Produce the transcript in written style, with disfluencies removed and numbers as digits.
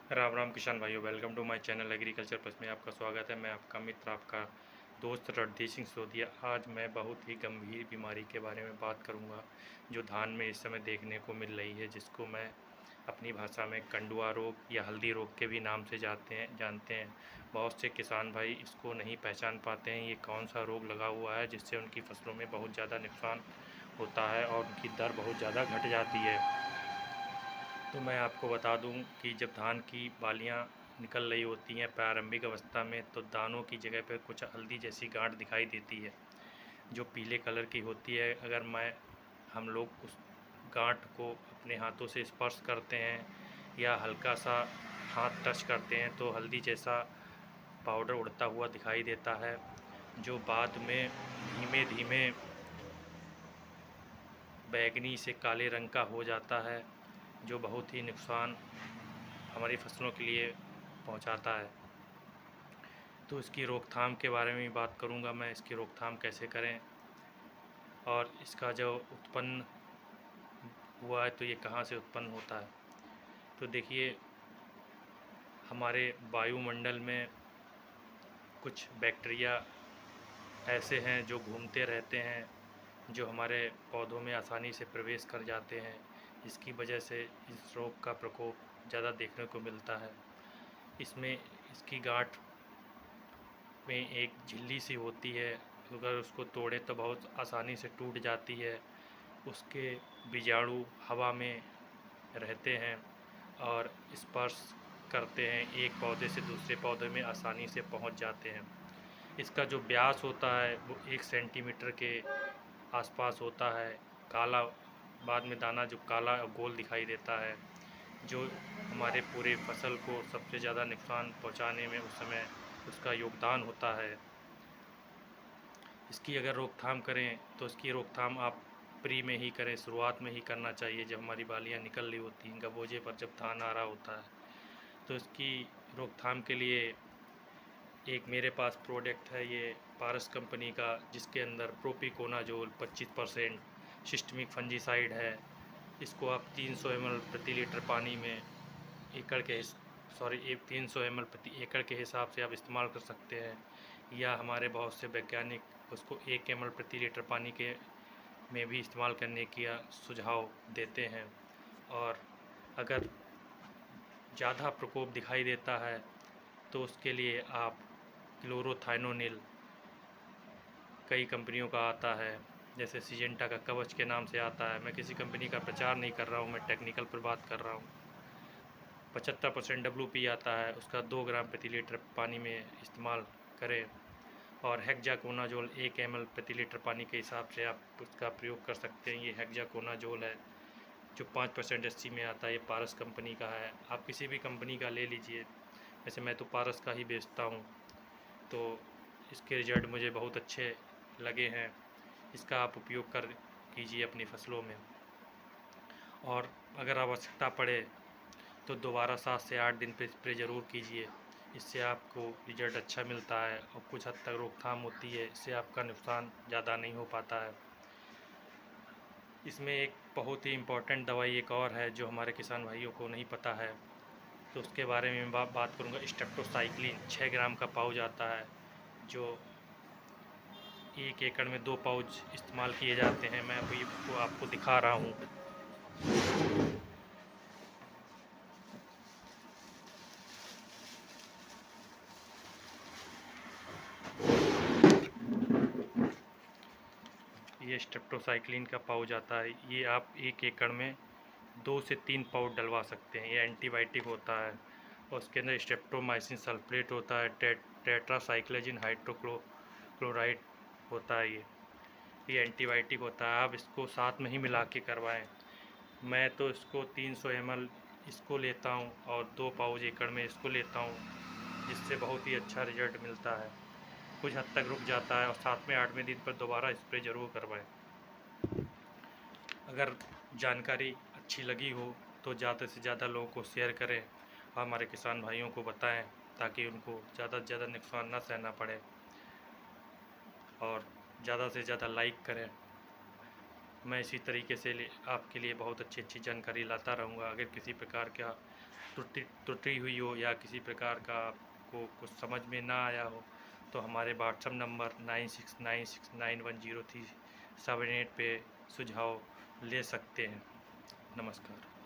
राम राम किसान भाइयों, welcome to my channel agriculture plus में आपका स्वागत है। मैं आपका मित्र, आपका दोस्त रणधीर सिंह सोदिया। आज मैं बहुत ही गंभीर बीमारी के बारे में बात करूंगा जो धान में इस समय देखने को मिल रही है, जिसको मैं अपनी भाषा में कंडुआ रोग या हल्दी रोग के भी नाम से जानते हैं। बहुत से किसान भाई इसको नहीं पहचान पाते हैं ये कौन सा रोग लगा हुआ है, जिससे उनकी फसलों में बहुत ज़्यादा नुकसान होता है और उनकी दर बहुत ज़्यादा घट जाती है। तो मैं आपको बता दूं कि जब धान की बालियां निकल रही होती हैं प्रारंभिक अवस्था में, तो दानों की जगह पर कुछ हल्दी जैसी गांठ दिखाई देती है जो पीले कलर की होती है। अगर हम लोग उस गांठ को अपने हाथों से स्पर्श करते हैं या हल्का सा हाथ टच करते हैं तो हल्दी जैसा पाउडर उड़ता हुआ दिखाई देता है, जो बाद में धीमे धीमे बैंगनी से काले रंग का हो जाता है, जो बहुत ही नुकसान हमारी फसलों के लिए पहुंचाता है। तो इसकी रोकथाम के बारे में बात करूंगा मैं, इसकी रोकथाम कैसे करें और इसका जो उत्पन्न हुआ है तो ये कहाँ से उत्पन्न होता है। तो देखिए, हमारे वायुमंडल में कुछ बैक्टीरिया ऐसे हैं जो घूमते रहते हैं, जो हमारे पौधों में आसानी से प्रवेश कर जाते हैं, जिसकी वजह से इस रोग का प्रकोप ज़्यादा देखने को मिलता है। इसमें इसकी गांठ में एक झिल्ली सी होती है, अगर उसको तोड़े तो बहुत आसानी से टूट जाती है। उसके बीजाणु हवा में रहते हैं और स्पर्श करते हैं, एक पौधे से दूसरे पौधे में आसानी से पहुंच जाते हैं। इसका जो व्यास होता है वो 1 सेंटीमीटर के आसपास होता है। काला, बाद में दाना जो काला और गोल दिखाई देता है, जो हमारे पूरे फसल को सबसे ज़्यादा नुकसान पहुंचाने में उस समय उसका योगदान होता है। इसकी अगर रोकथाम करें तो इसकी रोकथाम आप प्री में ही करें, शुरुआत में ही करना चाहिए, जब हमारी बालियाँ निकल रही होती हैं, गबोजे पर जब धान आ रहा होता है। तो इसकी रोकथाम के लिए एक मेरे पास प्रोडक्ट है, ये पारस कंपनी का, जिसके अंदर प्रोपिकोनाजोल 25% सिस्टमिक फंजीसाइड है। इसको आप 300 ml प्रति लीटर पानी में एकड़ के 300 ml प्रति एकड़ के हिसाब से आप इस्तेमाल कर सकते हैं, या हमारे बहुत से वैज्ञानिक उसको 1 ml प्रति लीटर पानी के में भी इस्तेमाल करने का सुझाव देते हैं। और अगर ज़्यादा प्रकोप दिखाई देता है तो उसके लिए आप क्लोरोथाइनोनिल, कई कंपनियों का आता है, जैसे सिजेंटा का कवच के नाम से आता है। मैं किसी कंपनी का प्रचार नहीं कर रहा हूँ, मैं टेक्निकल पर बात कर रहा हूँ। 75% WP आता है, उसका 2 ग्राम प्रति लीटर पानी में इस्तेमाल करें। और हेक्साकोनाजोल 1 ml प्रति लीटर पानी के हिसाब से आप उसका प्रयोग कर सकते हैं। ये हेक्साकोनाजोल है जो 5% SC में आता है, ये पारस कंपनी का है। आप किसी भी कंपनी का ले लीजिए, वैसे मैं तो पारस का ही बेचता हूँ, तो इसके रिजल्ट मुझे बहुत अच्छे लगे हैं। इसका आप उपयोग कर कीजिए अपनी फसलों में, और अगर आवश्यकता पड़े तो दोबारा 7 से 8 दिन पे स्प्रे ज़रूर कीजिए। इससे आपको रिजल्ट अच्छा मिलता है और कुछ हद तक रोकथाम होती है, इससे आपका नुकसान ज़्यादा नहीं हो पाता है। इसमें एक बहुत ही इम्पोर्टेंट दवाई एक और है जो हमारे किसान भाइयों को नहीं पता है, तो उसके बारे में मैं बात करूँगा। स्ट्रेप्टोसाइक्लिन 6 ग्राम का पाउच आता है, जो 1 एकड़ में 2 पाउच इस्तेमाल किए जाते हैं। मैं अभी आपको दिखा रहा हूँ। ये स्ट्रेप्टोसाइक्लिन का पाउच आता है, ये आप 1 एकड़ में 2 से 3 पाउच डलवा सकते हैं। ये एंटीबायोटिक होता है और उसके अंदर स्ट्रेप्टोमाइसिन सल्फेट होता है, टेट्रासाइक्लोजिन हाइड्रोक्लोराइड होता है। ये एंटीबायोटिक होता है, आप इसको साथ में ही मिला के करवाएँ। मैं तो इसको 300 ml इसको लेता हूँ और 2 पाउच एकड़ में इसको लेता हूँ, जिससे बहुत ही अच्छा रिजल्ट मिलता है। कुछ हद तक रुक जाता है और 7वें 8वें दिन पर दोबारा स्प्रे ज़रूर करवाएं। अगर जानकारी अच्छी लगी हो तो ज़्यादा से ज़्यादा लोगों को शेयर करें और हमारे किसान भाइयों को बताएं, ताकि उनको ज़्यादा से ज़्यादा नुकसान ना सहना पड़े। और ज़्यादा से ज़्यादा लाइक करें। मैं इसी तरीके से आपके लिए बहुत अच्छी अच्छी जानकारी लाता रहूँगा। अगर किसी प्रकार का त्रुटि हुई हो या किसी प्रकार का आपको कुछ समझ में ना आया हो तो हमारे व्हाट्सएप नंबर 9696910378 पे सुझाव ले सकते हैं। नमस्कार।